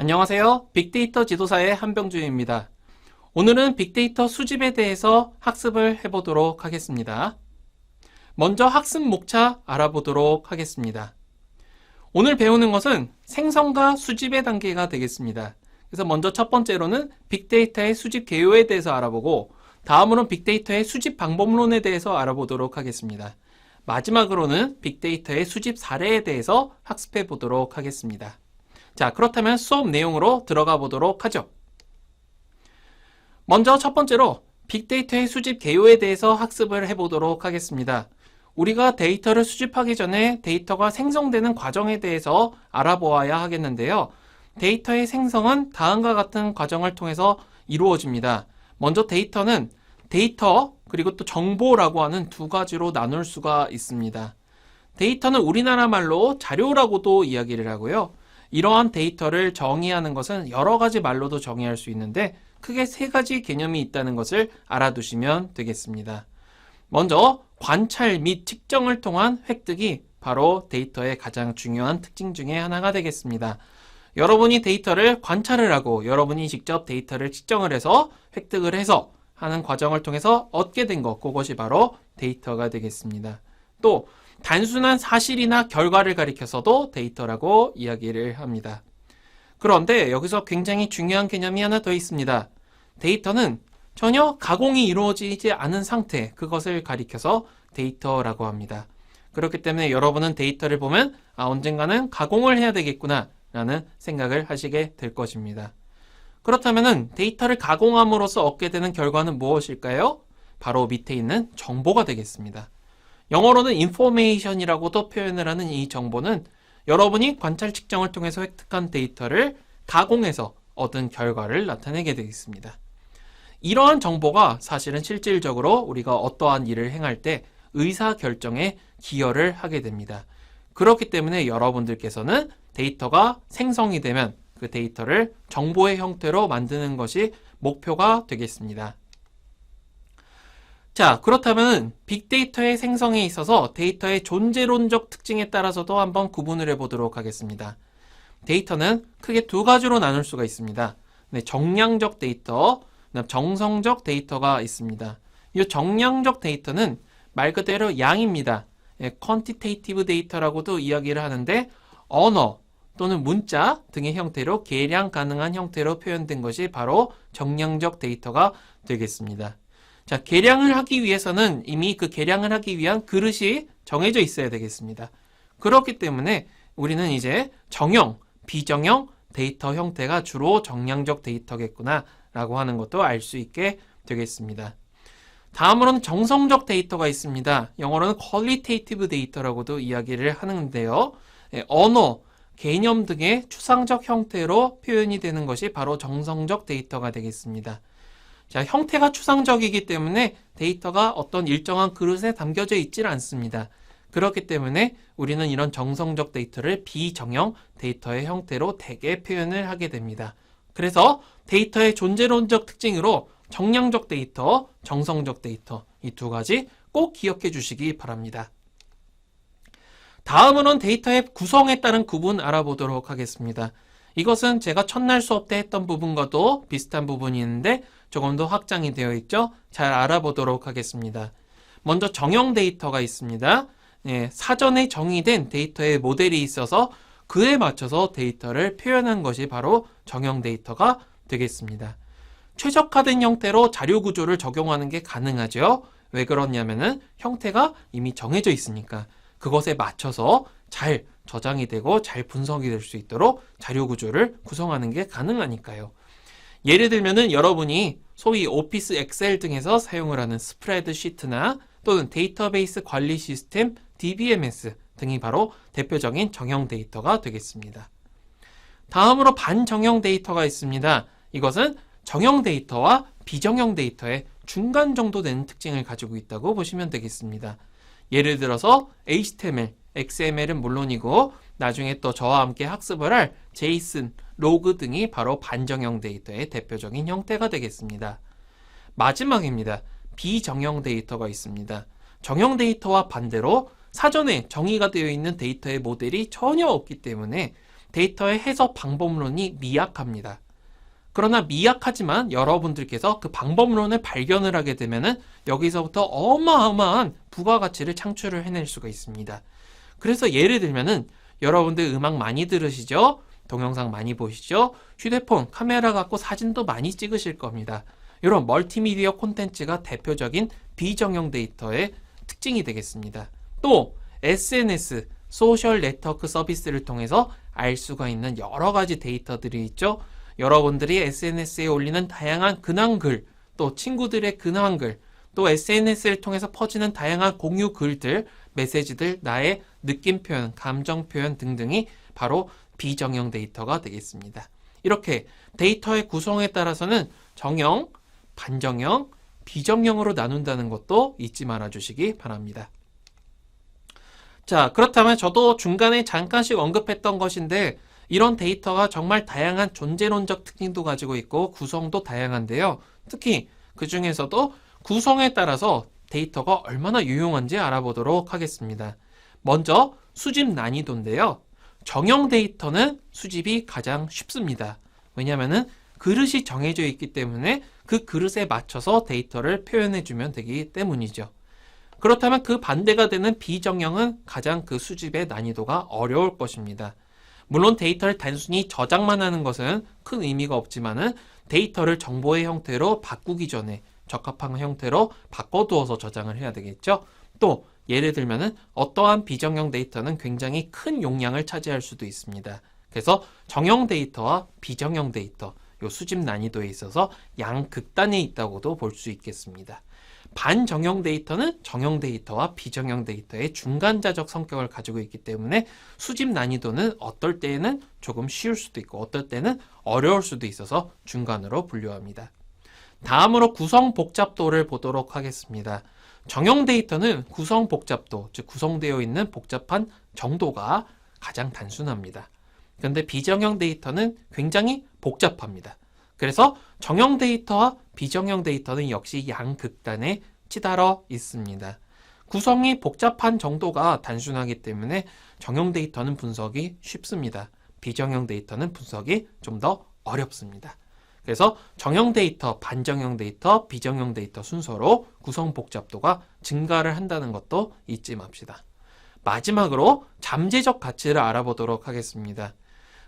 안녕하세요. 빅데이터 지도사의 한병주입니다. 오늘은 빅데이터 수집에 대해서 학습을 해보도록 하겠습니다. 먼저 학습 목차 알아보도록 하겠습니다. 오늘 배우는 것은 생성과 수집의 단계가 되겠습니다. 그래서 먼저 첫 번째로는 빅데이터의 수집 개요에 대해서 알아보고 다음으로는 빅데이터의 수집 방법론에 대해서 알아보도록 하겠습니다. 마지막으로는 빅데이터의 수집 사례에 대해서 학습해 보도록 하겠습니다. 자, 그렇다면 수업 내용으로 들어가 보도록 하죠. 먼저 첫 번째로 빅데이터의 수집 개요에 대해서 학습을 해보도록 하겠습니다. 우리가 데이터를 수집하기 전에 데이터가 생성되는 과정에 대해서 알아보아야 하겠는데요. 데이터의 생성은 다음과 같은 과정을 통해서 이루어집니다. 먼저 데이터는 데이터 그리고 또 정보라고 하는 두 가지로 나눌 수가 있습니다. 데이터는 우리나라 말로 자료라고도 이야기를 하고요. 이러한 데이터를 정의하는 것은 여러 가지 말로도 정의할 수 있는데 크게 세 가지 개념이 있다는 것을 알아두시면 되겠습니다. 먼저 관찰 및 측정을 통한 획득이 바로 데이터의 가장 중요한 특징 중에 하나가 되겠습니다. 여러분이 데이터를 관찰을 하고 여러분이 직접 데이터를 측정을 해서 획득을 해서 하는 과정을 통해서 얻게 된 것, 그것이 바로 데이터가 되겠습니다. 또 단순한 사실이나 결과를 가리켜서도 데이터라고 이야기를 합니다. 그런데 여기서 굉장히 중요한 개념이 하나 더 있습니다. 데이터는 전혀 가공이 이루어지지 않은 상태, 그것을 가리켜서 데이터라고 합니다. 그렇기 때문에 여러분은 데이터를 보면 언젠가는 가공을 해야 되겠구나 라는 생각을 하시게 될 것입니다. 그렇다면 데이터를 가공함으로써 얻게 되는 결과는 무엇일까요? 바로 밑에 있는 정보가 되겠습니다. 영어로는 information이라고도 표현을 하는 이 정보는 여러분이 관찰 측정을 통해서 획득한 데이터를 가공해서 얻은 결과를 나타내게 되겠습니다. 이러한 정보가 사실은 실질적으로 우리가 어떠한 일을 행할 때 의사결정에 기여를 하게 됩니다. 그렇기 때문에 여러분들께서는 데이터가 생성이 되면 그 데이터를 정보의 형태로 만드는 것이 목표가 되겠습니다. 자, 그렇다면 빅데이터의 생성에 있어서 데이터의 존재론적 특징에 따라서도 한번 구분을 해보도록 하겠습니다. 데이터는 크게 두 가지로 나눌 수가 있습니다. 정량적 데이터, 정성적 데이터가 있습니다. 이 정량적 데이터는 말 그대로 양입니다. quantitative 데이터라고도 이야기를 하는데 언어 또는 문자 등의 형태로 계량 가능한 형태로 표현된 것이 바로 정량적 데이터가 되겠습니다. 자, 계량을 하기 위해서는 이미 그 계량을 하기 위한 그릇이 정해져 있어야 되겠습니다. 그렇기 때문에 우리는 이제 정형, 비정형 데이터 형태가 주로 정량적 데이터겠구나 라고 하는 것도 알 수 있게 되겠습니다. 다음으로는 정성적 데이터가 있습니다. 영어로는 qualitative 데이터라고도 이야기를 하는데요. 언어, 개념 등의 추상적 형태로 표현이 되는 것이 바로 정성적 데이터가 되겠습니다. 자, 형태가 추상적이기 때문에 데이터가 어떤 일정한 그릇에 담겨져 있질 않습니다. 그렇기 때문에 우리는 이런 정성적 데이터를 비정형 데이터의 형태로 대개 표현을 하게 됩니다. 그래서 데이터의 존재론적 특징으로 정량적 데이터, 정성적 데이터 이 두 가지 꼭 기억해 주시기 바랍니다. 다음으로는 데이터의 구성에 따른 구분 알아보도록 하겠습니다. 이것은 제가 첫날 수업 때 했던 부분과도 비슷한 부분이 있는데 조금 더 확장이 되어 있죠. 잘 알아보도록 하겠습니다. 먼저 정형 데이터가 있습니다. 사전에 정의된 데이터의 모델이 있어서 그에 맞춰서 데이터를 표현한 것이 바로 정형 데이터가 되겠습니다. 최적화된 형태로 자료 구조를 적용하는 게 가능하죠. 왜 그러냐면은 형태가 이미 정해져 있으니까 그것에 맞춰서 잘 저장이 되고 잘 분석이 될 수 있도록 자료 구조를 구성하는 게 가능하니까요. 예를 들면은 여러분이 소위 오피스 엑셀 등에서 사용을 하는 스프레드시트나 또는 데이터베이스 관리 시스템 DBMS 등이 바로 대표적인 정형 데이터가 되겠습니다. 다음으로 반정형 데이터가 있습니다. 이것은 정형 데이터와 비정형 데이터의 중간 정도 되는 특징을 가지고 있다고 보시면 되겠습니다. 예를 들어서 HTML, XML은 물론이고 나중에 또 저와 함께 학습을 할 JSON, 로그 등이 바로 반정형 데이터의 대표적인 형태가 되겠습니다. 마지막입니다. 비정형 데이터가 있습니다. 정형 데이터와 반대로 사전에 정의가 되어 있는 데이터의 모델이 전혀 없기 때문에 데이터의 해석 방법론이 미약합니다. 그러나 미약하지만 여러분들께서 그 방법론을 발견을 하게 되면은 여기서부터 어마어마한 부가가치를 창출을 해낼 수가 있습니다. 그래서 예를 들면은 여러분들 음악 많이 들으시죠? 동영상 많이 보시죠? 휴대폰, 카메라 갖고 사진도 많이 찍으실 겁니다. 이런 멀티미디어 콘텐츠가 대표적인 비정형 데이터의 특징이 되겠습니다. 또 SNS, 소셜 네트워크 서비스를 통해서 알 수가 있는 여러 가지 데이터들이 있죠. 여러분들이 SNS에 올리는 다양한 근황글, 또 친구들의 근황글, 또 SNS를 통해서 퍼지는 다양한 공유 글들, 메시지들, 나의 느낌 표현, 감정 표현 등등이 바로 비정형 데이터가 되겠습니다. 이렇게 데이터의 구성에 따라서는 정형, 반정형, 비정형으로 나눈다는 것도 잊지 말아 주시기 바랍니다. 자, 그렇다면 저도 중간에 잠깐씩 언급했던 것인데 이런 데이터가 정말 다양한 존재론적 특징도 가지고 있고 구성도 다양한데요. 특히 그 중에서도 구성에 따라서 데이터가 얼마나 유용한지 알아보도록 하겠습니다. 먼저 수집 난이도인데요. 정형 데이터는 수집이 가장 쉽습니다. 왜냐하면 그릇이 정해져 있기 때문에 그 그릇에 맞춰서 데이터를 표현해주면 되기 때문이죠. 그렇다면 그 반대가 되는 비정형은 가장 그 수집의 난이도가 어려울 것입니다. 물론 데이터를 단순히 저장만 하는 것은 큰 의미가 없지만은 데이터를 정보의 형태로 바꾸기 전에 적합한 형태로 바꿔두어서 저장을 해야 되겠죠. 또 예를 들면은 어떠한 비정형 데이터는 굉장히 큰 용량을 차지할 수도 있습니다. 그래서 정형 데이터와 비정형 데이터, 요 수집 난이도에 있어서 양극단에 있다고도 볼 수 있겠습니다. 반정형 데이터는 정형 데이터와 비정형 데이터의 중간자적 성격을 가지고 있기 때문에 수집 난이도는 어떨 때에는 조금 쉬울 수도 있고 어떨 때는 어려울 수도 있어서 중간으로 분류합니다. 다음으로 구성 복잡도를 보도록 하겠습니다. 정형 데이터는 구성 복잡도, 즉 구성되어 있는 복잡한 정도가 가장 단순합니다. 그런데 비정형 데이터는 굉장히 복잡합니다. 그래서 정형 데이터와 비정형 데이터는 역시 양극단에 치달아 있습니다. 구성이 복잡한 정도가 단순하기 때문에 정형 데이터는 분석이 쉽습니다. 비정형 데이터는 분석이 좀 더 어렵습니다. 그래서 정형 데이터, 반정형 데이터, 비정형 데이터 순서로 구성 복잡도가 증가를 한다는 것도 잊지 맙시다. 마지막으로 잠재적 가치를 알아보도록 하겠습니다.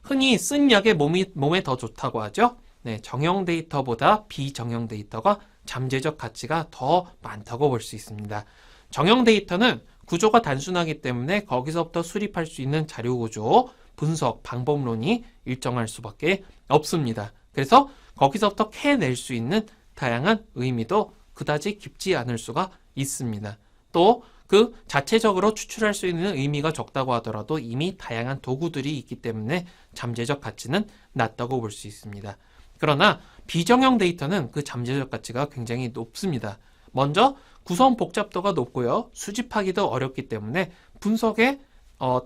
흔히 쓴 약이 몸에 더 좋다고 하죠. 네, 정형 데이터보다 비정형 데이터가 잠재적 가치가 더 많다고 볼 수 있습니다. 정형 데이터는 구조가 단순하기 때문에 거기서부터 수립할 수 있는 자료 구조, 분석, 방법론이 일정할 수밖에 없습니다. 그래서 거기서부터 캐낼 수 있는 다양한 의미도 그다지 깊지 않을 수가 있습니다. 또 그 자체적으로 추출할 수 있는 의미가 적다고 하더라도 이미 다양한 도구들이 있기 때문에 잠재적 가치는 낮다고 볼 수 있습니다. 그러나 비정형 데이터는 그 잠재적 가치가 굉장히 높습니다. 먼저 구성 복잡도가 높고요. 수집하기도 어렵기 때문에 분석에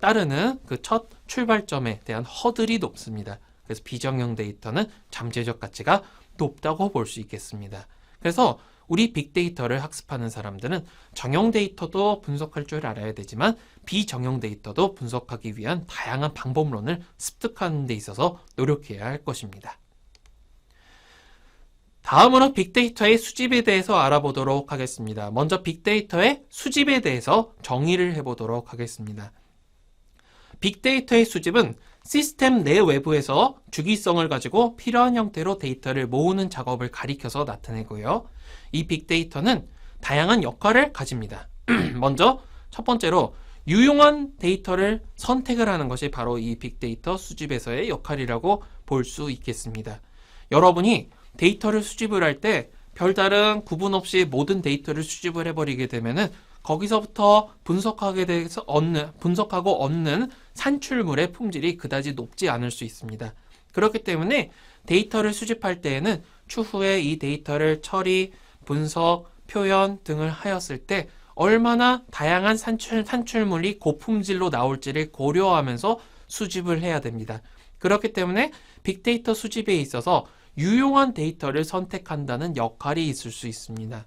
따르는 그 첫 출발점에 대한 허들이 높습니다. 그래서 비정형 데이터는 잠재적 가치가 높다고 볼 수 있겠습니다. 그래서 우리 빅데이터를 학습하는 사람들은 정형 데이터도 분석할 줄 알아야 되지만 비정형 데이터도 분석하기 위한 다양한 방법론을 습득하는 데 있어서 노력해야 할 것입니다. 다음으로 빅데이터의 수집에 대해서 알아보도록 하겠습니다. 먼저 빅데이터의 수집에 대해서 정의를 해보도록 하겠습니다. 빅데이터의 수집은 시스템 내 외부에서 주기성을 가지고 필요한 형태로 데이터를 모으는 작업을 가리켜서 나타내고요. 이 빅데이터는 다양한 역할을 가집니다. 먼저 첫 번째로 유용한 데이터를 선택을 하는 것이 바로 이 빅데이터 수집에서의 역할이라고 볼 수 있겠습니다. 여러분이 데이터를 수집을 할 때 별다른 구분 없이 모든 데이터를 수집을 해버리게 되면은 거기서부터 분석하고 얻는 산출물의 품질이 그다지 높지 않을 수 있습니다. 그렇기 때문에 데이터를 수집할 때에는 추후에 이 데이터를 처리, 분석, 표현 등을 하였을 때 얼마나 다양한 산출물이 고품질로 나올지를 고려하면서 수집을 해야 됩니다. 그렇기 때문에 빅데이터 수집에 있어서 유용한 데이터를 선택한다는 역할이 있을 수 있습니다.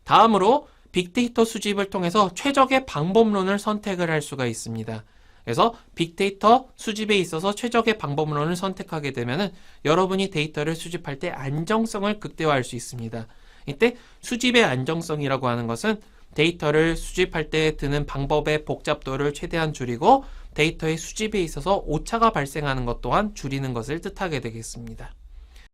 다음으로 빅데이터 수집을 통해서 최적의 방법론을 선택을 할 수가 있습니다. 그래서 빅데이터 수집에 있어서 최적의 방법론을 선택하게 되면은 여러분이 데이터를 수집할 때 안정성을 극대화할 수 있습니다. 이때 수집의 안정성이라고 하는 것은 데이터를 수집할 때 드는 방법의 복잡도를 최대한 줄이고 데이터의 수집에 있어서 오차가 발생하는 것 또한 줄이는 것을 뜻하게 되겠습니다.